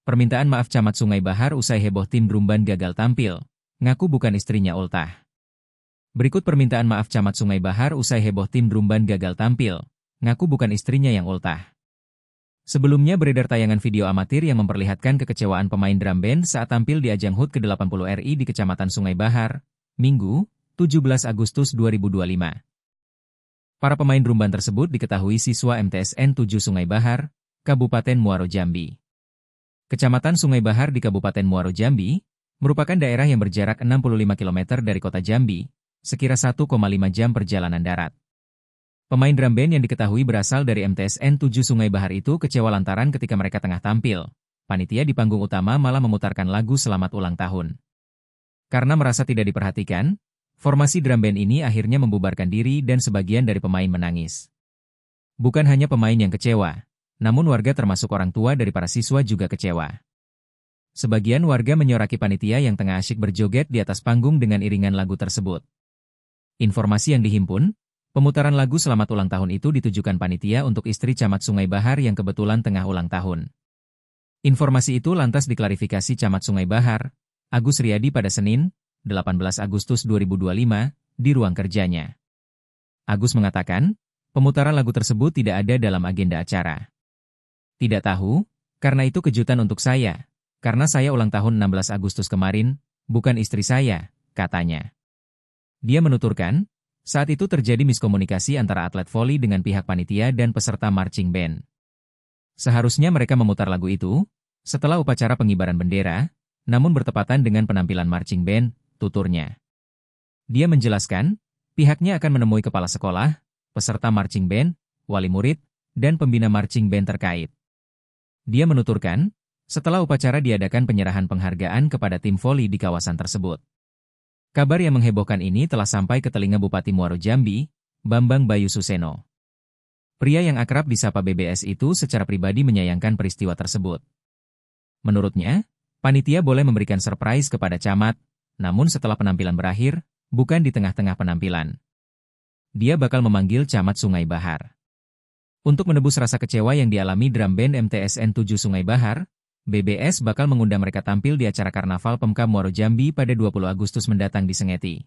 Permintaan maaf Camat Sungai Bahar usai heboh tim Drumban gagal tampil. Ngaku bukan istrinya ultah. Berikut permintaan maaf Camat Sungai Bahar usai heboh tim Drumban gagal tampil. Ngaku bukan istrinya yang ultah. Sebelumnya beredar tayangan video amatir yang memperlihatkan kekecewaan pemain drum band saat tampil di ajang HUT ke-80 RI di Kecamatan Sungai Bahar, Minggu, 17 Agustus 2025. Para pemain drumban tersebut diketahui siswa MTSN 7 Sungai Bahar, Kabupaten Muaro Jambi. Kecamatan Sungai Bahar di Kabupaten Muaro Jambi, merupakan daerah yang berjarak 65 km dari kota Jambi, sekira 1,5 jam perjalanan darat. Pemain drum band yang diketahui berasal dari MTSN 7 Sungai Bahar itu kecewa lantaran ketika mereka tengah tampil, panitia di panggung utama malah memutarkan lagu Selamat Ulang Tahun. Karena merasa tidak diperhatikan, formasi drum band ini akhirnya membubarkan diri dan sebagian dari pemain menangis. Bukan hanya pemain yang kecewa, namun warga termasuk orang tua dari para siswa juga kecewa. Sebagian warga menyoraki panitia yang tengah asyik berjoget di atas panggung dengan iringan lagu tersebut. Informasi yang dihimpun, pemutaran lagu Selamat Ulang Tahun itu ditujukan panitia untuk istri Camat Sungai Bahar yang kebetulan tengah ulang tahun. Informasi itu lantas diklarifikasi Camat Sungai Bahar, Agus Riyadi pada Senin, 18 Agustus 2025, di ruang kerjanya. Agus mengatakan, pemutaran lagu tersebut tidak ada dalam agenda acara. Tidak tahu, karena itu kejutan untuk saya, karena saya ulang tahun 16 Agustus kemarin, bukan istri saya, katanya. Dia menuturkan, saat itu terjadi miskomunikasi antara atlet voli dengan pihak panitia dan peserta marching band. Seharusnya mereka memutar lagu itu setelah upacara pengibaran bendera, namun bertepatan dengan penampilan marching band, tuturnya. Dia menjelaskan, pihaknya akan menemui kepala sekolah, peserta marching band, wali murid, dan pembina marching band terkait. Dia menuturkan, setelah upacara diadakan penyerahan penghargaan kepada tim voli di kawasan tersebut. Kabar yang menghebohkan ini telah sampai ke telinga Bupati Muaro Jambi, Bambang Bayu Suseno. Pria yang akrab disapa BBS itu secara pribadi menyayangkan peristiwa tersebut. Menurutnya, panitia boleh memberikan surprise kepada camat, namun setelah penampilan berakhir, bukan di tengah-tengah penampilan. Dia bakal memanggil Camat Sungai Bahar. Untuk menebus rasa kecewa yang dialami drum band MTSN 7 Sungai Bahar, BBS bakal mengundang mereka tampil di acara Karnaval Pemkab Muaro Jambi pada 20 Agustus mendatang di Sengeti.